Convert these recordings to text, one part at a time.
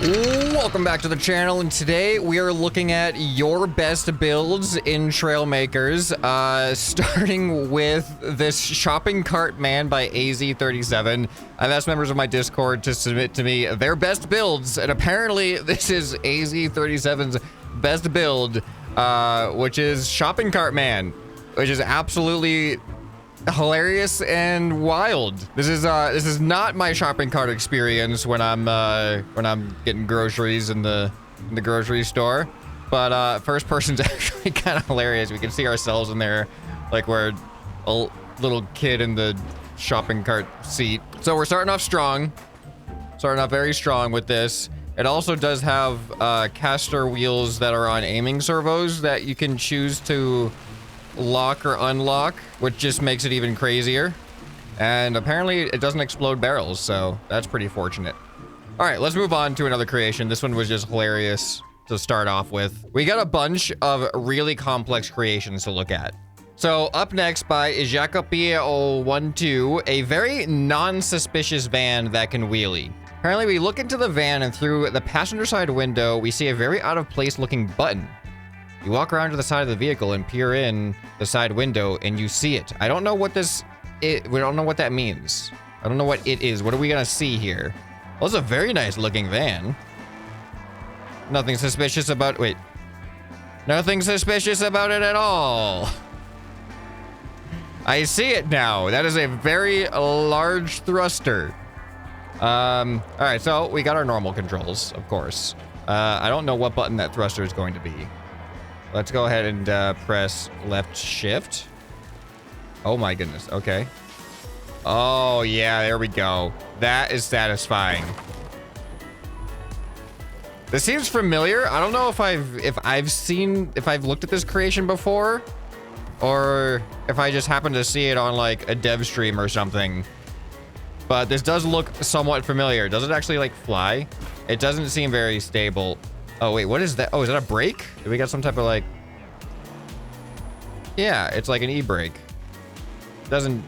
Welcome back to the channel, and today we are looking at your best builds in Trailmakers, starting with this shopping cart man by AZ37. I've asked members of my Discord to submit to me their best builds, and apparently this is AZ37's best build, which is shopping cart man, which is absolutely hilarious and wild. This is not my shopping cart experience when I'm getting groceries in the grocery store, but first person's actually kind of hilarious. We can see ourselves in there like we're a little kid in the shopping cart seat. So we're starting off strong, starting off very strong with this. It also does have caster wheels that are on aiming servos that you can choose to lock or unlock, which just makes it even crazier. And apparently it doesn't explode barrels, so that's pretty fortunate. All right, let's move on to another creation. This one was just hilarious to start off with. We got a bunch of really complex creations to look at. So up next by Jacopi012, a very non-suspicious van that can wheelie. Apparently we look into the van, and through the passenger side window, we see a very out of place looking button. You walk around to the side of the vehicle and peer in the side window, and you see it. I don't know what we don't know what that means. I don't know what it is. What are we gonna see here? Well, it's a very nice looking van. Nothing suspicious about, wait. Nothing suspicious about it at all. I see it now. That is a very large thruster. All right, so we got our normal controls, of course. I don't know what button that thruster is going to be. Let's go ahead and press left shift. Oh my goodness, okay. Oh yeah, there we go. That is satisfying. This seems familiar. I don't know if I've looked at this creation before, or if I just happened to see it on like a dev stream or something. But this does look somewhat familiar. Does it actually like fly? It doesn't seem very stable. Oh, wait, what is that? Oh, is that a brake? Do we got some type of like... Yeah, it's like an e-brake. Doesn't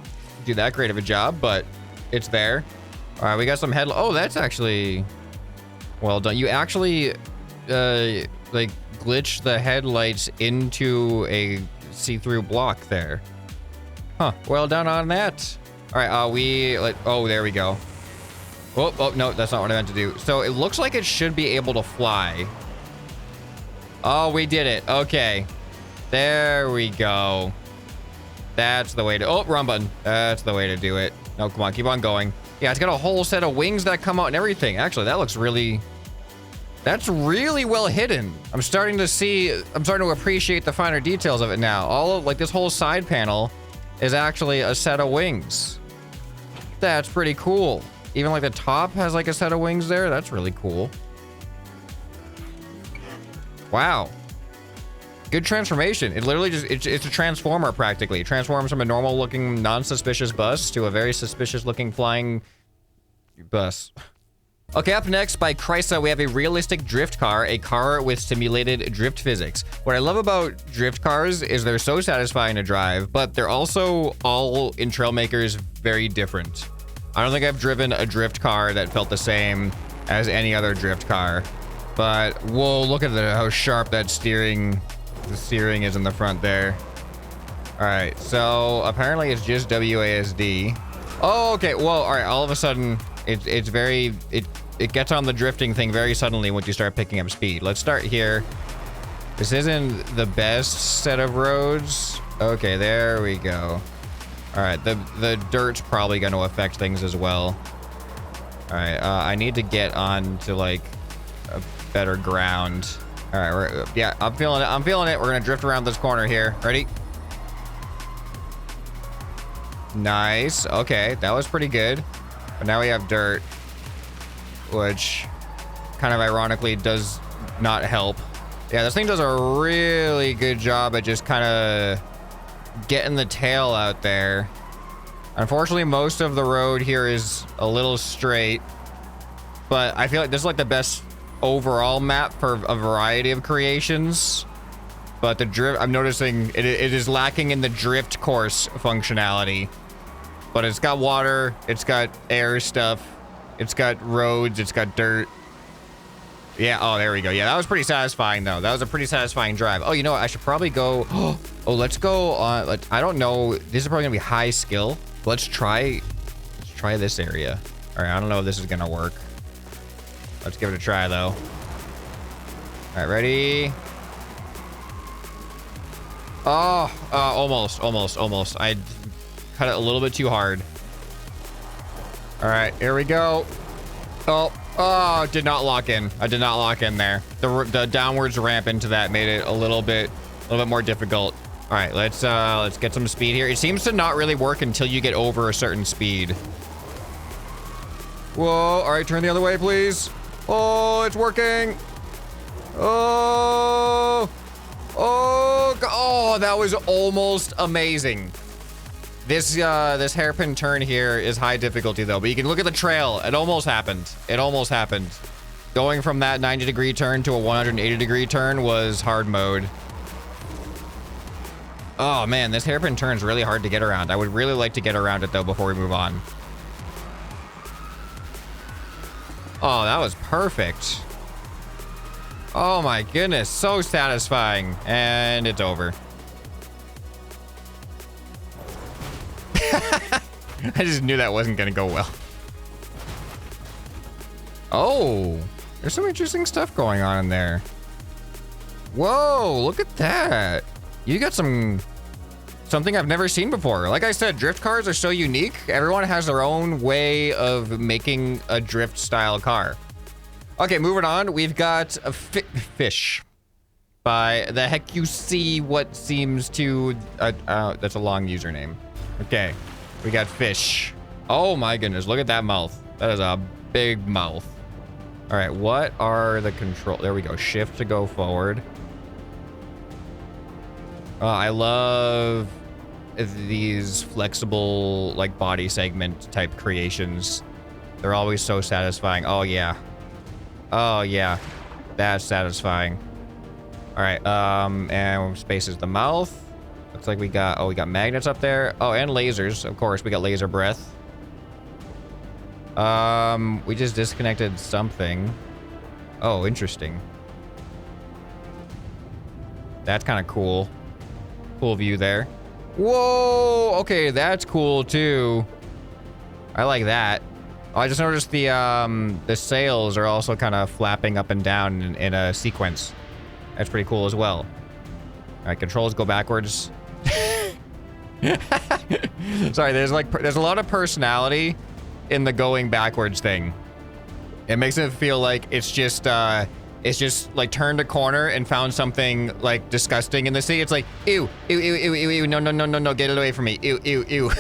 do that great of a job, but it's there. All right, we got some oh, that's actually well done. You actually, like glitch the headlights into a see-through block there. Huh, well done on that. All right, oh, there we go. Oh, no, that's not what I meant to do. So it looks like it should be able to fly. Oh, we did it. Okay. There we go. That's the way to... Oh, wrong button. That's the way to do it. No, come on. Keep on going. Yeah, it's got a whole set of wings that come out and everything. Actually, that looks really... That's really well hidden. I'm starting to appreciate the finer details of it now. All of, like, this whole side panel is actually a set of wings. That's pretty cool. Even like the top has like a set of wings there. That's really cool. Wow. Good transformation. It literally just, it's a transformer practically. It transforms from a normal looking non-suspicious bus to a very suspicious looking flying bus. Okay, up next by Krysa, we have a realistic drift car, a car with simulated drift physics. What I love about drift cars is they're so satisfying to drive, but they're also all in Trailmakers very different. I don't think I've driven a drift car that felt the same as any other drift car, but whoa, look at how sharp that the steering is in the front there. All right, so apparently it's just WASD. Oh, okay, whoa, all right, all of a sudden it gets on the drifting thing very suddenly once you start picking up speed. Let's start here. This isn't the best set of roads. Okay, there we go. All right, the dirt's probably going to affect things as well. All right, I need to get on to like a better ground. All right, yeah, I'm feeling it. I'm feeling it. We're going to drift around this corner here. Ready? Nice. Okay, that was pretty good. But now we have dirt, which kind of ironically does not help. Yeah, this thing does a really good job at just kind of getting the tail out there. Unfortunately, most of the road here is a little straight, but I feel like this is like the best overall map for a variety of creations. But the drift, I'm noticing it is lacking in the drift course functionality. But it's got water, it's got air stuff, it's got roads, it's got dirt. Yeah, oh, there we go. Yeah, that was pretty satisfying, though. That was a pretty satisfying drive. Oh, you know what? I should probably go... Oh, let's go on... I don't know. This is probably going to be high skill. Let's try this area. All right, I don't know if this is going to work. Let's give it a try, though. All right, ready? Oh, almost. I cut it a little bit too hard. All right, here we go. Oh, did not lock in. I did not lock in there. The downwards ramp into that made it a little bit more difficult. All right, let's get some speed here. It seems to not really work until you get over a certain speed. Whoa, all right, turn the other way, please. Oh, it's working. Oh, that was almost amazing. This hairpin turn here is high difficulty though, but you can look at the trail. It almost happened. Going from that 90-degree turn to a 180-degree turn was hard mode. Oh man, this hairpin turn is really hard to get around. I would really like to get around it though before we move on. Oh, that was perfect. Oh my goodness, so satisfying. And it's over. I just knew that wasn't gonna go well. Oh, there's some interesting stuff going on in there. Whoa, look at that. You got something I've never seen before. Like I said, drift cars are so unique. Everyone has their own way of making a drift style car. Okay, moving on. We've got a fish. By the heck you see what seems to... that's a long username. Okay, we got fish. Oh my goodness, look at that mouth. That is a big mouth. All right, what are the control... There we go, shift to go forward. I love these flexible, like, body segment type creations. They're always so satisfying. Oh, yeah. Oh, yeah. That's satisfying. All right, and space is the mouth. Looks like we got magnets up there. Oh, and lasers, of course. We got laser breath. We just disconnected something. Oh, interesting. That's kind of cool. Cool view there. Whoa, okay, that's cool too. I like that. Oh, I just noticed the sails are also kind of flapping up and down in a sequence. That's pretty cool as well. All right, controls go backwards. Sorry, there's a lot of personality in the going backwards thing. It makes it feel like it's just like turned a corner and found something like disgusting in the sea. It's like, ew, ew, ew, ew, ew, ew, no, get it away from me. Ew, ew, ew. All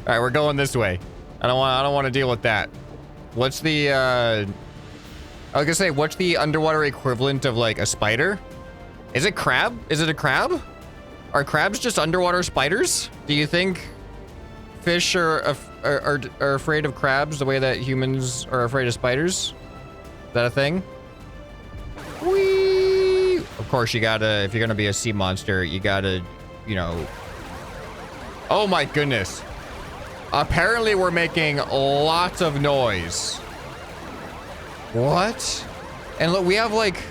right, we're going this way. I don't want to deal with that. What's the, I was gonna say, what's the underwater equivalent of like a spider? Is it crab? Is it a crab? Are crabs just underwater spiders? Do you think fish are afraid of crabs the way that humans are afraid of spiders? Is that a thing? Whee! Of course, you gotta, if you're gonna be a sea monster, you gotta, you know. Oh my goodness. Apparently we're making lots of noise. What? And look, we have like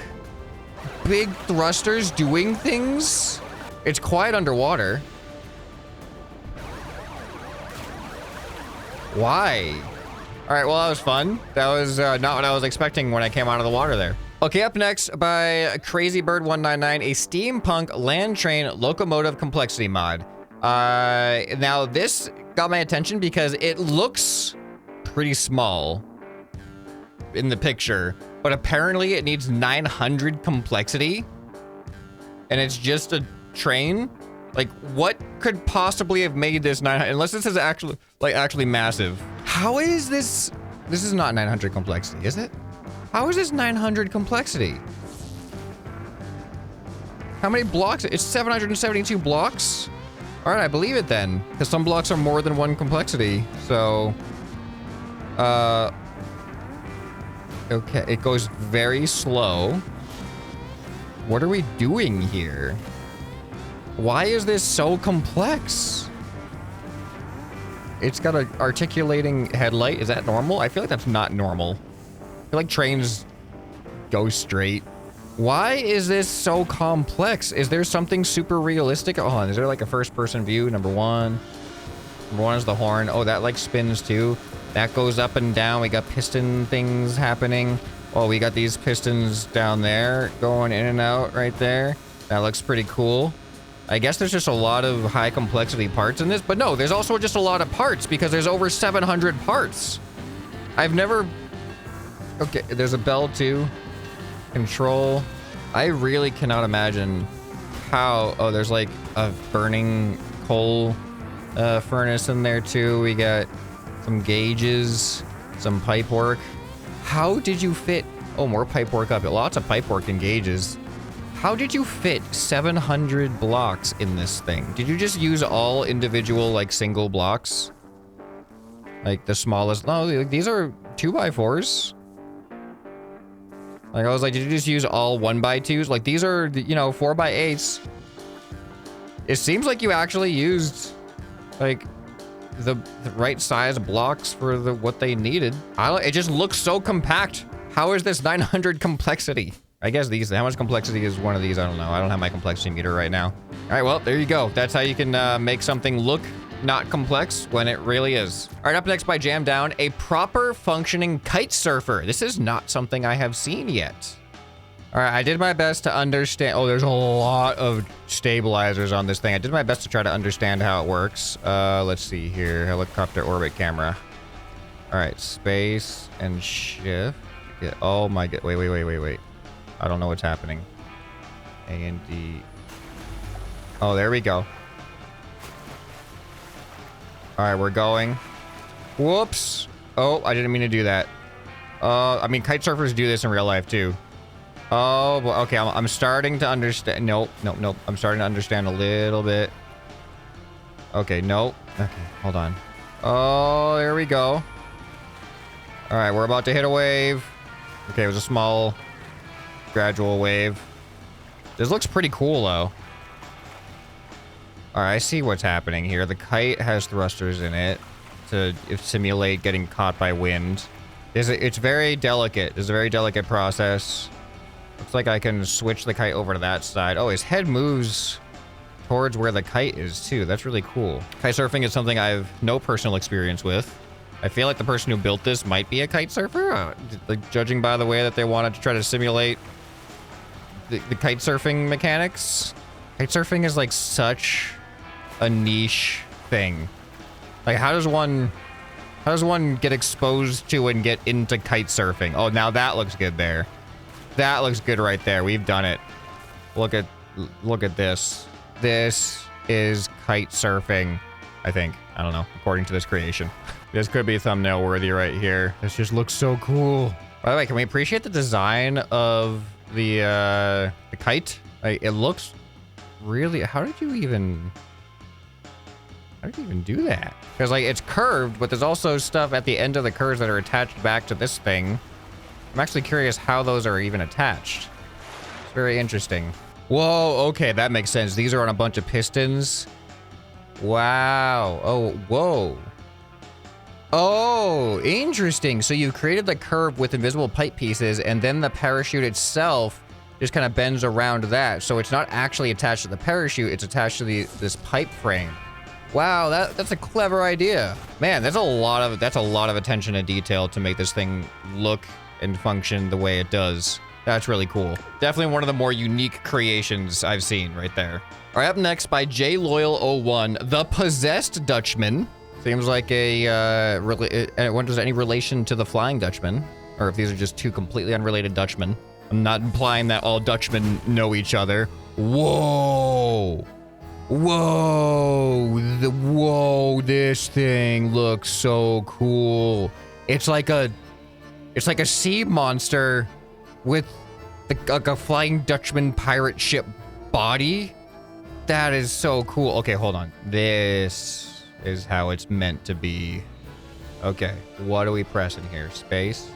big thrusters doing things. It's quiet underwater. Why? All right, well, that was fun. That was not what I was expecting when I came out of the water there. Okay, up next by Crazy Bird 199, a steampunk land train locomotive complexity mod. Now this got my attention because it looks pretty small in the picture, but apparently it needs 900 complexity, and it's just a train. Like, what could possibly have made this 900, unless this is actually massive? How is this? This is not 900 complexity, is it? How is this 900 complexity? How many blocks? It's 772 blocks? All right, I believe it then, because some blocks are more than one complexity. So, okay, it goes very slow. What are we doing here? Why is this so complex? It's got an articulating headlight. Is that normal? I feel like that's not normal. I feel like trains go straight. Why is this so complex? Is there something super realistic? Hold on, is there like a first person view? Number one is the horn. Oh, that like spins too. That goes up and down. We got piston things happening. Oh, we got these pistons down there going in and out right there. That looks pretty cool. I guess there's just a lot of high complexity parts in this, but no, there's also just a lot of parts because there's over 700 parts. I've never... Okay, there's a bell too. Control. I really cannot imagine how... Oh, there's like a burning coal furnace in there too. We got some gauges, some pipe work. How did you fit... Oh, more pipe work up. Lots of pipe work and gauges. How did you fit 700 blocks in this thing? Did you just use all individual, like, single blocks? Like, the smallest... No, these are 2x4s. Like, I was like, did you just use all 1x2s? Like, these are, you know, 4x8s. It seems like you actually used, like, the right size blocks for what they needed. It just looks so compact. How is this 900 complexity? I guess how much complexity is one of these? I don't know. I don't have my complexity meter right now. All right, well, there you go. That's how you can make something look not complex when it really is. All right, up next by Jam Down, a proper functioning kite surfer. This is not something I have seen yet. All right, I did my best to understand. Oh, there's a lot of stabilizers on this thing. I did my best to try to understand how it works. Let's see here. Helicopter orbit camera. All right, space and shift. Yeah, oh my god. Wait. I don't know what's happening. A and D. Oh, there we go. All right, we're going. Whoops. Oh, I didn't mean to do that. I mean, kite surfers do this in real life too. Oh, well, okay. I'm starting to understand. Nope. I'm starting to understand a little bit. Okay, nope. Okay, hold on. Oh, there we go. All right, we're about to hit a wave. Okay, it was a small... gradual wave. This looks pretty cool though. All right, I see what's happening here. The kite has thrusters in it to simulate getting caught by wind. It's very delicate. It's a very delicate process. Looks like I can switch the kite over to that side. Oh, his head moves towards where the kite is too. That's really cool. Kite surfing is something I have no personal experience with. I feel like the person who built this might be a kite surfer, like judging by the way that they wanted to try to simulate the kite surfing mechanics. Kite surfing is like such a niche thing. Like, how does one get exposed to and get into kite surfing? Oh, now that looks good there. That looks good right there. We've done it. Look at this. This is kite surfing, I think. I don't know, according to this creation. This could be thumbnail worthy right here. This just looks so cool. By the way, can we appreciate the design of the kite? Like, it looks really... How did you even do that? Because, like, it's curved, but there's also stuff at the end of the curves that are attached back to this thing. I'm actually curious how those are even attached. It's very interesting. Whoa, okay, that makes sense. These are on a bunch of pistons. Wow. Oh, whoa. Oh, interesting. So you've created the curve with invisible pipe pieces, and then the parachute itself just kind of bends around that. So it's not actually attached to the parachute, it's attached to this pipe frame. Wow, that's a clever idea. Man, that's a lot of attention to detail to make this thing look and function the way it does. That's really cool. Definitely one of the more unique creations I've seen right there. All right, up next by JLoyal01, the Possessed Dutchman. Seems like what does any relation to the Flying Dutchman? Or if these are just two completely unrelated Dutchmen. I'm not implying that all Dutchmen know each other. Whoa. Whoa, this thing looks so cool. It's like a sea monster with like a Flying Dutchman pirate ship body. That is so cool. Okay, hold on. This is how it's meant to be. Okay, what are we pressing here? Space?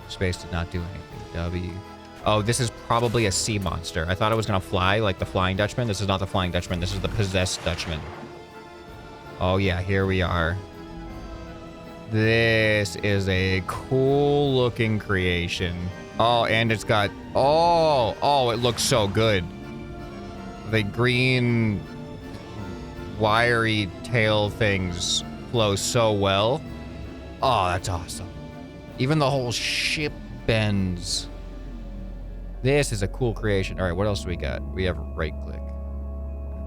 Space did not do anything. W. Oh, this is probably a sea monster. I thought it was gonna fly like the Flying Dutchman. This is not the Flying Dutchman. This is the Possessed Dutchman. Oh yeah, here we are. This is a cool looking creation. Oh, and it's got, oh, it looks so good. The green wiry tail things flow so well. Oh, that's awesome. Even the whole ship bends. This is a cool creation. All right, what else do we got? We have right click.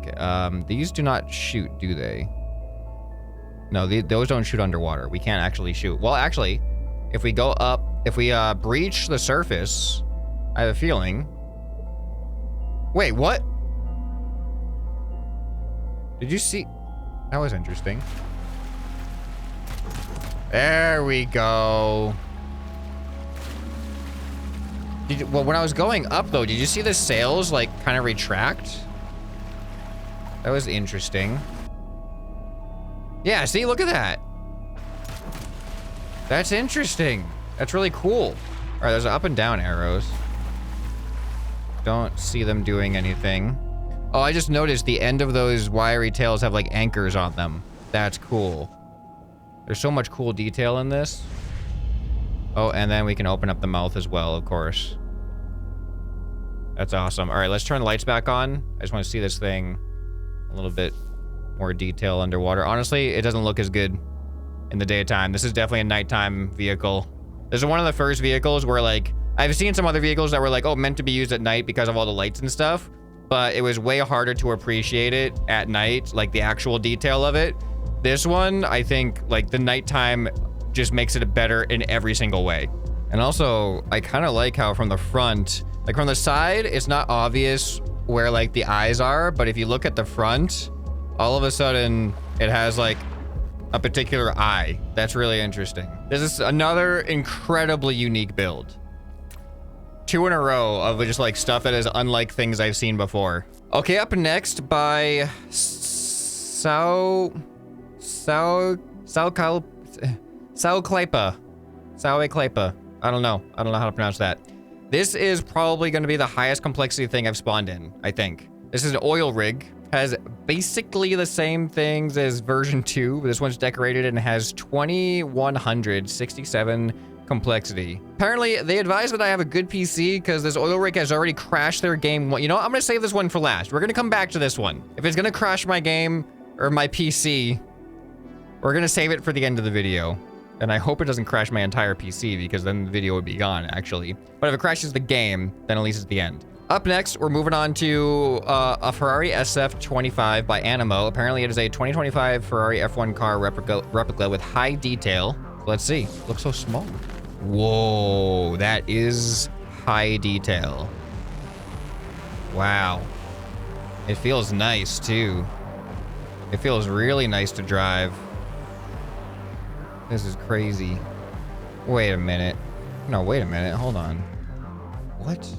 Okay, these do not shoot, do they? No, those don't shoot underwater. We can't actually shoot. Well, actually, if we go up, if we breach the surface, I have a feeling. Wait, what? Did you see? That was interesting. There we go. Well, when I was going up though, did you see the sails like kind of retract? That was interesting. Yeah, see, look at that. That's interesting. That's really cool. All right, there's up and down arrows. Don't see them doing anything. Oh, I just noticed the end of those wiry tails have like anchors on them. That's cool. There's so much cool detail in this. Oh, and then we can open up the mouth as well, of course. That's awesome. All right, let's turn the lights back on. I just want to see this thing a little bit more detail underwater. Honestly, it doesn't look as good in the daytime. This is definitely a nighttime vehicle. This is one of the first vehicles where like, I've seen some other vehicles that were like, oh, meant to be used at night because of all the lights and stuff, but it was way harder to appreciate it at night, like the actual detail of it. This one, I think like the nighttime just makes it better in every single way. And also, I kind of like how from the front, like from the side, it's not obvious where like the eyes are, but if you look at the front, all of a sudden it has like a particular eye. That's really interesting. This is another incredibly unique build. 2 in a row of just like stuff that is unlike things I've seen before. Okay, up next by Sauekleipa. I don't know how to pronounce that. This is probably going to be the highest complexity thing I've spawned in, I think. This is an oil rig. Has basically the same things as version 2. This one's decorated and has 2167 complexity. Apparently, they advise that I have a good PC because this oil rig has already crashed their game. You know what? I'm going to save this one for last. We're going to come back to this one. If it's going to crash my game or my PC, we're going to save it for the end of the video. And I hope it doesn't crash my entire PC because then the video would be gone, actually. But if it crashes the game, then at least it's the end. Up next, we're moving on to a Ferrari SF25 by Animo. Apparently, it is a 2025 Ferrari F1 car replica with high detail. Let's see. Looks so small. Whoa, that is high detail. Wow. It feels nice, too. It feels really nice to drive. This is crazy. Wait a minute. No, wait a minute. Hold on. What?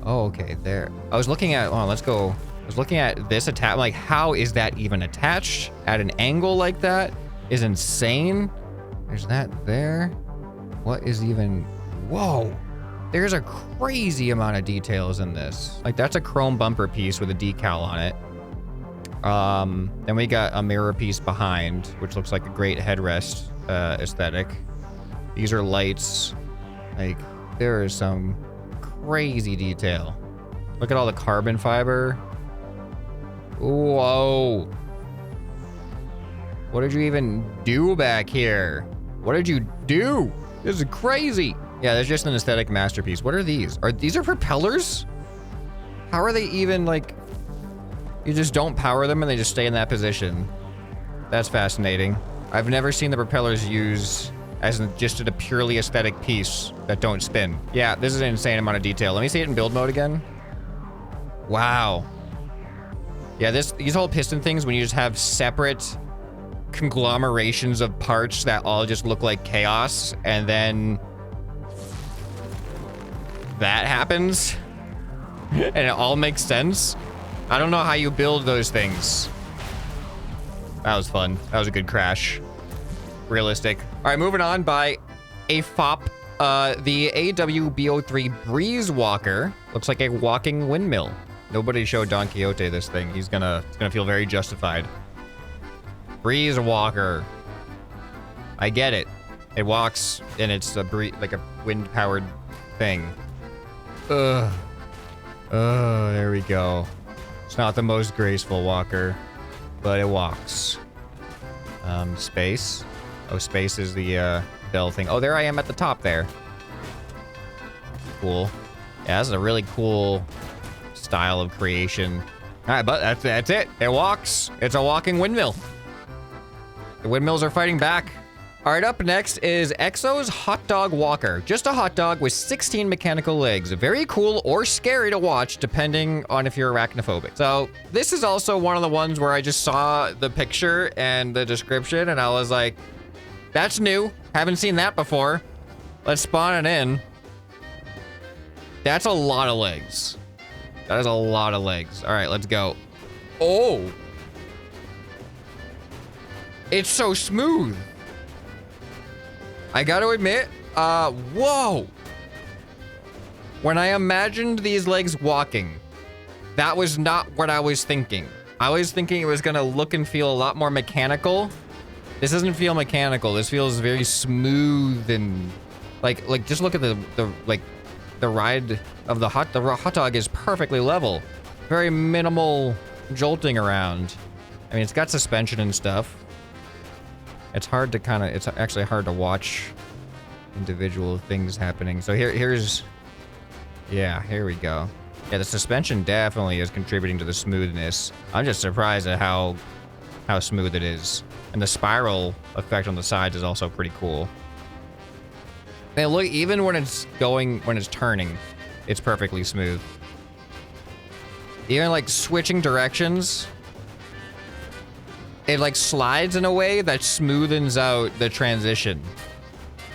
Oh, okay, there. I was looking at, oh, let's go. I was looking at this attach. Like, how is that even attached at an angle like that? Is insane. There's that there. What is even, whoa. There's a crazy amount of details in this. Like, that's a chrome bumper piece with a decal on it. Then we got a mirror piece behind, which looks like a great headrest aesthetic. These are lights. Like, there is some crazy detail. Look at all the carbon fiber. Whoa. What did you even do back here? What did you do? This is crazy. Yeah, there's just an aesthetic masterpiece. What are these? These are propellers? How are they even like, you just don't power them and they just stay in that position? That's fascinating. I've never seen the propellers used as just a purely aesthetic piece that don't spin. Yeah, this is an insane amount of detail. Let me see it in build mode again. Wow. Yeah, these whole piston things, when you just have separate conglomerations of parts that all just look like chaos, and then that happens, and it all makes sense. I don't know how you build those things. That was fun. That was a good crash. Realistic. All right, moving on by a FOP. The AWB03 Breeze Walker looks like a walking windmill. Nobody showed Don Quixote this thing. He's gonna feel very justified. Breeze Walker. I get it. It walks and it's like a wind-powered thing. Ugh. Oh, there we go. It's not the most graceful walker, but it walks. Space. Oh, space is the bell thing. Oh, there I am at the top there. Cool. Yeah, that's a really cool style of creation. All right, but that's it. It walks. It's a walking windmill. The windmills are fighting back. All right, up next is Exo's Hot Dog Walker. Just a hot dog with 16 mechanical legs. Very cool or scary to watch, depending on if you're arachnophobic. So this is also one of the ones where I just saw the picture and the description, and I was like, that's new. Haven't seen that before. Let's spawn it in. That's a lot of legs. That is a lot of legs. All right, let's go. Oh. It's so smooth. I gotta admit, whoa. When I imagined these legs walking, that was not what I was thinking. I was thinking it was gonna look and feel a lot more mechanical. This doesn't feel mechanical. This feels very smooth and like just look at the ride of the hot dog is perfectly level. Very minimal jolting around. I mean, it's got suspension and stuff. It's actually hard to watch individual things happening. So here we go. Yeah, the suspension definitely is contributing to the smoothness. I'm just surprised at how smooth it is. And the spiral effect on the sides is also pretty cool. And look, even when it's turning, it's perfectly smooth. Even like switching directions, it like slides in a way that smoothens out the transition.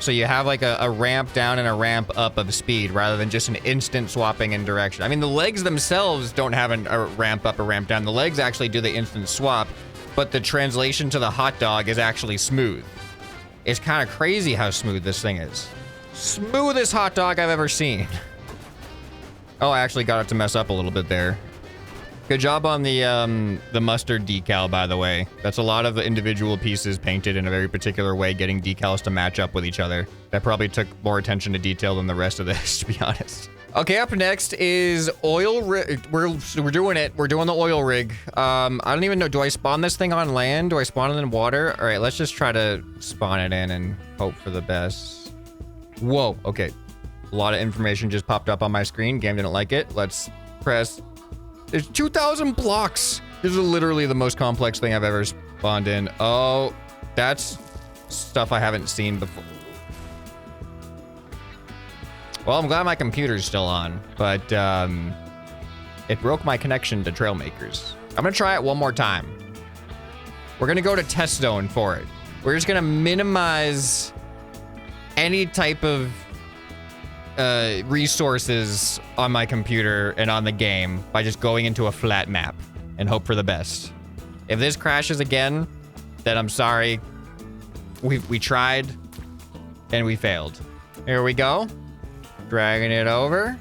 So you have like a ramp down and a ramp up of speed rather than just an instant swapping in direction. I mean, the legs themselves don't have a ramp up or ramp down. The legs actually do the instant swap, but the translation to the hot dog is actually smooth. It's kind of crazy how smooth this thing is. Smoothest hot dog I've ever seen. Oh, I actually got it to mess up a little bit there. Good job on the mustard decal, by the way. That's a lot of the individual pieces painted in a very particular way, getting decals to match up with each other. That probably took more attention to detail than the rest of this, to be honest. Okay, up next is oil rig. We're doing it. We're doing the oil rig. I don't even know. Do I spawn this thing on land? Do I spawn it in water? All right, let's just try to spawn it in and hope for the best. Whoa, okay. A lot of information just popped up on my screen. Game didn't like it. Let's press. There's 2,000 blocks. This is literally the most complex thing I've ever spawned in. Oh, that's stuff I haven't seen before. Well, I'm glad my computer's still on, but it broke my connection to Trailmakers. I'm gonna try it one more time. We're gonna go to test zone for it. We're just gonna minimize any type of resources on my computer and on the game by just going into a flat map and hope for the best. If this crashes again, then I'm sorry. We tried and we failed. Here we go. Dragging it over.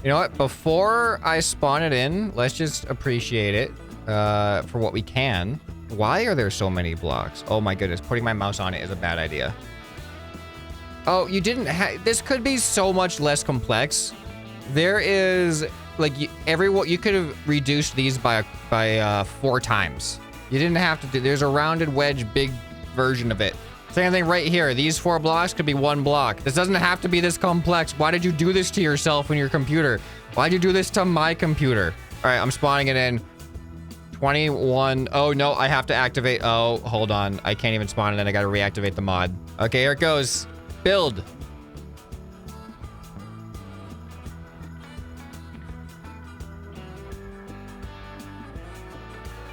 You know what? Before I spawn it in, let's just appreciate it for what we can. Why are there so many blocks? Oh my goodness, putting my mouse on it is a bad idea. Oh, you didn't have... This could be so much less complex. There is, like, you could have reduced these by 4 times. You didn't have to do... There's a rounded wedge, big version of it. Same thing right here. These 4 blocks could be 1 block. This doesn't have to be this complex. Why did you do this to yourself and your computer? Why'd you do this to my computer? All right, I'm spawning it in. 21. Oh, no, I have to activate. Oh, hold on. I can't even spawn it in. I got to reactivate the mod. Okay, here it goes. Build.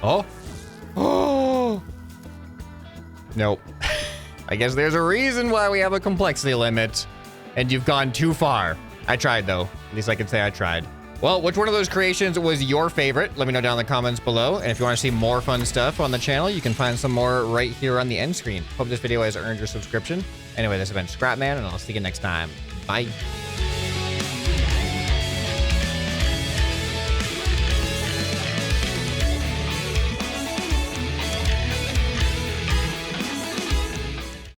Oh. Oh. Nope. I guess there's a reason why we have a complexity limit, and you've gone too far. I tried, though. At least I can say I tried. Well, which one of those creations was your favorite? Let me know down in the comments below. And if you want to see more fun stuff on the channel, you can find some more right here on the end screen. Hope this video has earned your subscription. Anyway, this has been ScrapMan, and I'll see you next time. Bye.